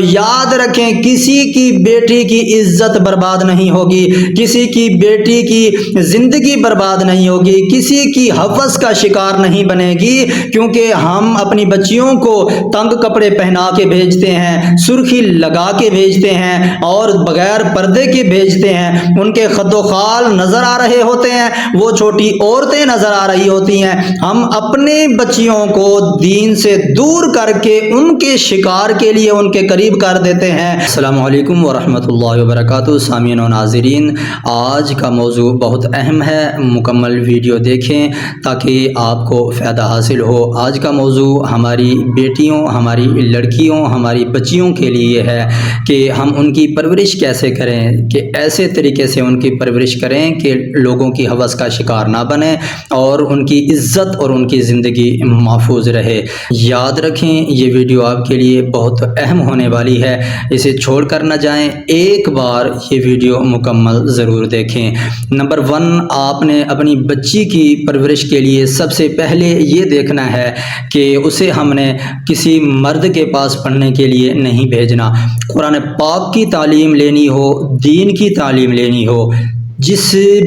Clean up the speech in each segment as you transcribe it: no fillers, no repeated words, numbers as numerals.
یاد رکھیں کسی کی بیٹی کی عزت برباد نہیں ہوگی، کسی کی بیٹی کی زندگی برباد نہیں ہوگی، کسی کی ہوس کا شکار نہیں بنے گی، کیونکہ ہم اپنی بچیوں کو تنگ کپڑے پہنا کے بھیجتے ہیں، سرخی لگا کے بھیجتے ہیں اور بغیر پردے کے بھیجتے ہیں، ان کے خد و خال نظر آ رہے ہوتے ہیں، وہ چھوٹی عورتیں نظر آ رہی ہوتی ہیں۔ ہم اپنے بچیوں کو دین سے دور کر کے ان کے شکار کے لیے ان کے قریب کر دیتے ہیں۔ السلام علیکم ورحمۃ اللہ وبرکاتہ۔ سامعین و ناظرین، آج کا موضوع بہت اہم ہے، مکمل ویڈیو دیکھیں تاکہ آپ کو فائدہ حاصل ہو۔ آج کا موضوع ہماری بیٹیوں، ہماری لڑکیوں، ہماری بچیوں کے لیے ہے کہ ہم ان کی پرورش کیسے کریں، کہ ایسے طریقے سے ان کی پرورش کریں کہ لوگوں کی ہوس کا شکار نہ بنیں اور ان کی عزت اور ان کی زندگی محفوظ رہے۔ یاد رکھیں یہ ویڈیو آپ کے لیے بہت اہم ہونے والی ہے، اسے چھوڑ کر نہ جائیں، ایک بار یہ ویڈیو مکمل ضرور دیکھیں۔ نمبر 1، آپ نے اپنی بچی کی پرورش کے لیے سب سے پہلے یہ دیکھنا ہے کہ اسے ہم نے کسی مرد کے پاس پڑھنے کے لیے نہیں بھیجنا۔ قرآن پاک کی تعلیم لینی ہو، دین کی تعلیم لینی ہو، جس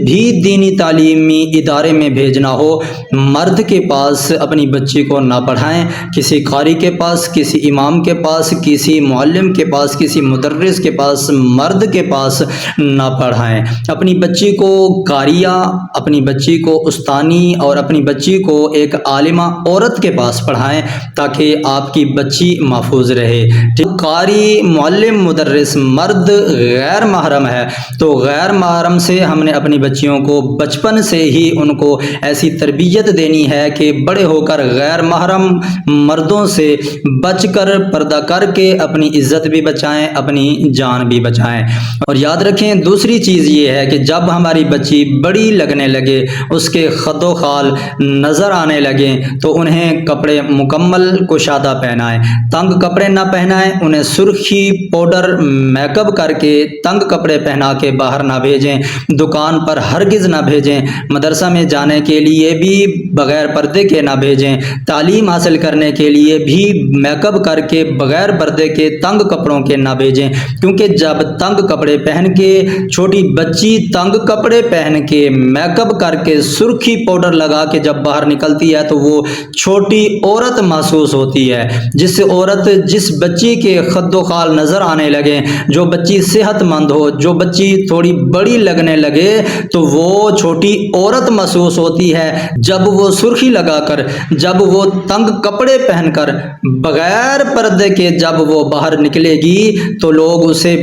بھی دینی تعلیمی ادارے میں بھیجنا ہو، مرد کے پاس اپنی بچی کو نہ پڑھائیں، کسی قاری کے پاس، کسی امام کے پاس، کسی معلم کے پاس، کسی مدرس کے پاس، مرد کے پاس نہ پڑھائیں۔ اپنی بچی کو قاریہ، اپنی بچی کو استانی اور اپنی بچی کو ایک عالمہ عورت کے پاس پڑھائیں تاکہ آپ کی بچی محفوظ رہے۔ قاری، معلم، مدرس مرد غیر محرم ہے، تو غیر محرم سے ہم نے اپنی بچیوں کو بچپن سے ہی ان کو ایسی تربیت دینی ہے کہ بڑے ہو کر غیر محرم مردوں سے بچ کر پردہ کر کے اپنی عزت بھی بچائیں، اپنی جان بھی بچائیں۔ اور یاد رکھیں دوسری چیز یہ ہے کہ جب ہماری بچی بڑی لگنے لگے، اس کے خد و خال نظر آنے لگیں، تو انہیں کپڑے مکمل کشادہ پہنائیں، تنگ کپڑے نہ پہنائیں، انہیں سرخی پاؤڈر میک اپ کر کے تنگ کپڑے پہنا کے باہر نہ بھیجیں، دکان پر ہرگز نہ بھیجیں، مدرسہ میں جانے کے لیے بھی بغیر پردے کے نہ بھیجیں، تعلیم حاصل کرنے کے لیے بھی میک اپ کر کے بغیر پردے کے تنگ کپڑوں کے نہ بھیجیں، کیونکہ جب تنگ کپڑے پہن کے چھوٹی بچی تنگ کپڑے پہن کے میک اپ کر کے سرخی پاؤڈر لگا کے جب باہر نکلتی ہے تو وہ چھوٹی عورت محسوس ہوتی ہے۔ جس بچی کے خد و خال نظر آنے لگے، جو بچی صحت مند ہو، جو بچی تھوڑی بڑی لگنے لگے، تو وہ چھوٹی عورت محسوس ہوتی ہے۔ جب وہ سرخی لگا کر، جب وہ تنگ کپڑے پہن کر بغیر پردے کے جب وہ باہر نکلے گی تو لوگ اسے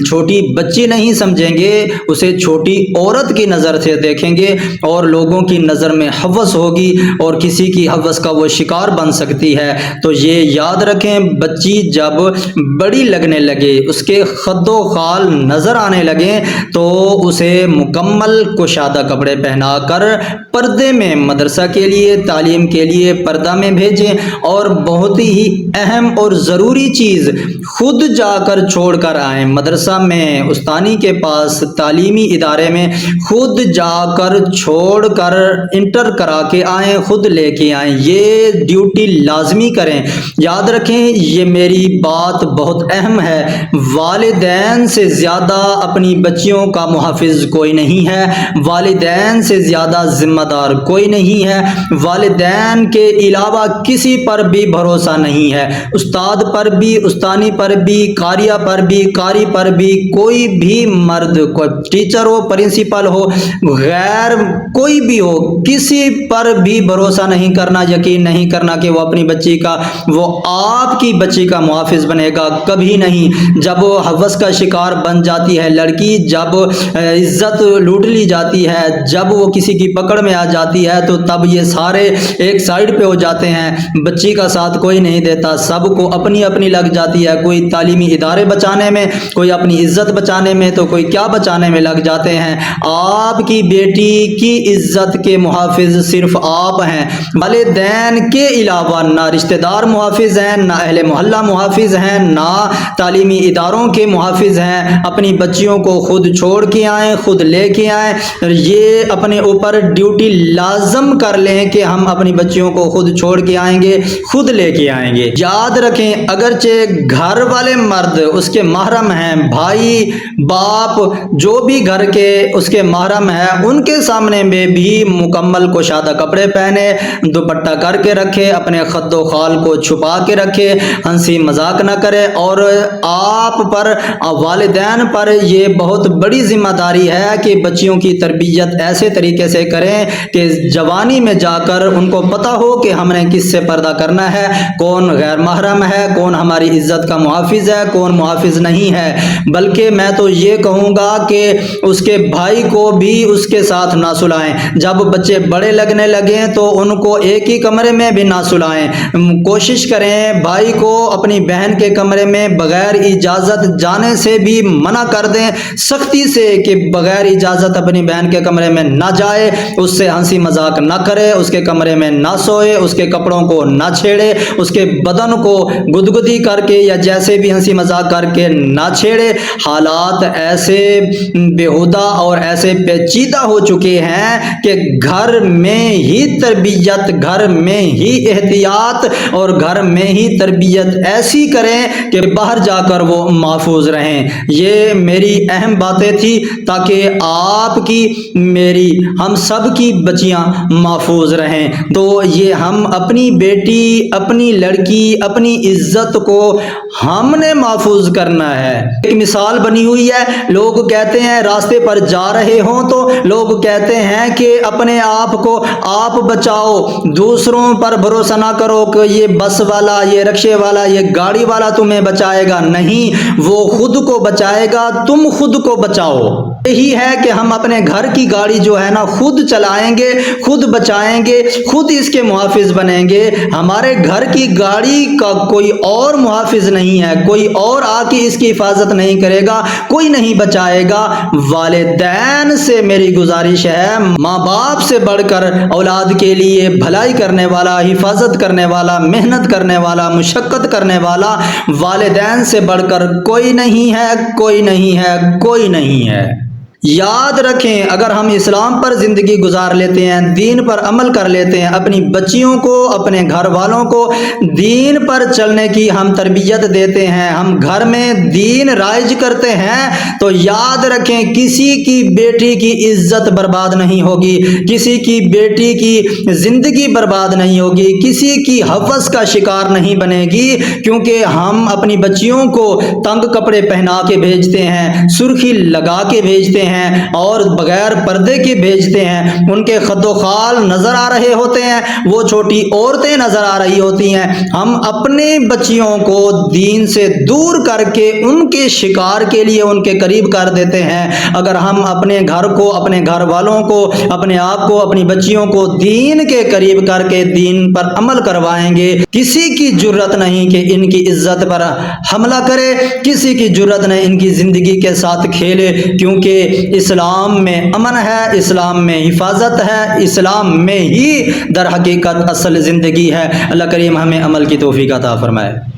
چھوٹی بچی نہیں سمجھیں گے، اسے چھوٹی عورت کی نظر سے دیکھیں گے اور لوگوں کی نظر میں ہوس ہوگی اور کسی کی ہوس کا وہ شکار بن سکتی ہے۔ تو یہ یاد رکھیں بچی جب بڑی لگنے لگے، اس کے خد و خال نظر آنے لگیں، تو اسے مکمل کشادہ کپڑے پہنا کر پردے میں مدرسہ کے لیے، تعلیم کے لیے پردہ میں بھیجیں۔ اور بہت ہی اہم اور ضروری چیز، خود جا کر چھوڑ کر آئیں، مدرسہ میں، استانی کے پاس، تعلیمی ادارے میں خود جا کر چھوڑ کر انٹر کرا کے آئیں، خود لے کے آئیں، یہ ڈیوٹی لازمی کریں۔ یاد رکھیں یہ میری بات بہت اہم ہے، والدین سے زیادہ اپنی بچیوں کا محافظ کوئی نہیں ہے، والدین سے زیادہ ذمہ دار کوئی نہیں ہے، والدین کے علاوہ کسی پر بھی بھروسہ نہیں ہے، استاد پر بھی، استانی پر بھی، قاریہ پر بھی، قاری پر بھی، کوئی بھی مرد، کوئی ٹیچر ہو، پرنسپل ہو، غیر کوئی بھی ہو، کسی پر بھی بھروسہ نہیں کرنا، یقین نہیں کرنا کہ وہ اپنی بچی کا، وہ آپ کی بچی کا محافظ بنے گا، کبھی نہیں۔ جب وہ ہوس کا شکار بن جاتی ہے لڑکی، جب عزت لوٹ لی جاتی ہے، جب وہ کسی کی پکڑ میں آ جاتی ہے، تو تب یہ سارے ایک سائیڈ پہ ہو جاتے ہیں، بچی کا ساتھ کوئی نہیں دیتا، سب کو اپنی اپنی لگ جاتی ہے، کوئی تعلیمی ادارے بچانے میں، کوئی اپنی عزت بچانے میں، تو کوئی کیا بچانے میں لگ جاتے ہیں۔ آپ کی بیٹی کی عزت کے محافظ صرف آپ ہیں، والدین کے علاوہ نہ رشتہ دار محافظ ہیں، نہ اہل محلہ محافظ ہیں، نہ تعلیمی اداروں کے محافظ ہیں۔ اپنی بچیوں کو خود چھوڑ چھوڑ کے آئیں، خود لے کے آئیں، یہ اپنے اوپر ڈیوٹی لازم کر لیں کہ ہم اپنی بچیوں کو خود چھوڑ کے آئیں گے، خود لے کے آئیں گے۔ یاد رکھیں اگرچہ گھر والے مرد اس کے محرم ہیں، بھائی باپ جو بھی گھر کے اس کے محرم ہیں، ان کے سامنے میں بھی مکمل کشادہ کپڑے پہنے، دوپٹہ کر کے رکھے، اپنے خد و خال کو چھپا کے رکھے، ہنسی مذاق نہ کرے۔ اور آپ پر، والدین پر یہ بہت بڑی ذمہ داری ہے کہ بچیوں کی تربیت ایسے طریقے سے کریں کہ جوانی میں جا کر ان کو پتہ ہو کہ ہم نے کس سے پردہ کرنا ہے، کون غیر محرم ہے، کون ہماری عزت کا محافظ ہے، کون محافظ نہیں ہے۔ بلکہ میں تو یہ کہوں گا کہ اس کے بھائی کو بھی اس کے ساتھ نہ سلائیں، جب بچے بڑے لگنے لگیں تو ان کو ایک ہی کمرے میں بھی نہ سلائیں۔ کوشش کریں بھائی کو اپنی بہن کے کمرے میں بغیر اجازت جانے سے بھی منع کر دیں، سختی سے، کہ بغیر اجازت اپنی بہن کے کمرے میں نہ جائے، اس سے ہنسی مذاق نہ کرے، اس کے کمرے میں نہ سوئے، اس کے کپڑوں کو نہ چھیڑے، اس کے بدن کو گدگدی کر کے یا جیسے بھی ہنسی مذاق کر کے نہ چھیڑے۔ حالات ایسے بےہودہ اور ایسے پیچیدہ ہو چکے ہیں کہ گھر میں ہی تربیت، گھر میں ہی احتیاط اور گھر میں ہی تربیت ایسی کریں کہ باہر جا کر وہ محفوظ رہیں۔ یہ میری اہم باتیں تھی تاکہ آپ کی، میری، ہم سب کی بچیاں محفوظ رہیں۔ تو یہ ہم اپنی بیٹی، اپنی لڑکی، اپنی عزت کو ہم نے محفوظ کرنا ہے۔ ایک مثال بنی ہوئی ہے، لوگ کہتے ہیں راستے پر جا رہے ہوں تو لوگ کہتے ہیں کہ اپنے آپ کو آپ بچاؤ، دوسروں پر بھروسہ نہ کرو کہ یہ بس والا، یہ رکشے والا، یہ گاڑی والا تمہیں بچائے گا، نہیں، وہ خود کو بچائے گا، تم خود کو بچاؤ۔ یہی ہے کہ ہم اپنے گھر کی گاڑی جو ہے نا خود چلائیں گے، خود بچائیں گے، خود اس کے محافظ بنیں گے۔ ہمارے گھر کی گاڑی کا کوئی اور محافظ نہیں ہے، کوئی اور آ کے اس کی حفاظت نہیں کرے گا، کوئی نہیں بچائے گا۔ والدین سے میری گزارش ہے، ماں باپ سے بڑھ کر اولاد کے لیے بھلائی کرنے والا، حفاظت کرنے والا، محنت کرنے والا، مشقت کرنے والا والدین سے بڑھ کر کوئی نہیں ہے، کوئی نہیں ہے، کوئی نہیں ہے۔ یاد رکھیں اگر ہم اسلام پر زندگی گزار لیتے ہیں، دین پر عمل کر لیتے ہیں، اپنی بچیوں کو، اپنے گھر والوں کو دین پر چلنے کی ہم تربیت دیتے ہیں، ہم گھر میں دین رائج کرتے ہیں، تو یاد رکھیں کسی کی بیٹی کی عزت برباد نہیں ہوگی، کسی کی بیٹی کی زندگی برباد نہیں ہوگی، کسی کی ہوس کا شکار نہیں بنے گی، کیونکہ ہم اپنی بچیوں کو تنگ کپڑے پہنا کے بھیجتے ہیں، سرخی لگا کے بھیجتے ہیں اور بغیر پردے کے بھیجتے ہیں، ان کے خد و خال نظر آ رہے ہوتے ہیں، وہ چھوٹی عورتیں نظر آ رہی ہوتی ہیں۔ ہم اپنے بچیوں کو دین سے دور کر کے ان کے شکار کے لیے ان کے قریب کر دیتے ہیں۔ اگر ہم اپنے گھر کو، اپنے گھر والوں کو، اپنے آپ کو، اپنی بچیوں کو دین کے قریب کر کے دین پر عمل کروائیں گے، کسی کی جرت نہیں کہ ان کی عزت پر حملہ کرے، کسی کی جرت نہیں ان کی زندگی کے ساتھ کھیلے، کیونکہ اسلام میں امن ہے، اسلام میں حفاظت ہے، اسلام میں ہی در حقیقت اصل زندگی ہے۔ اللہ کریم ہمیں عمل کی توفیق عطا فرمائے۔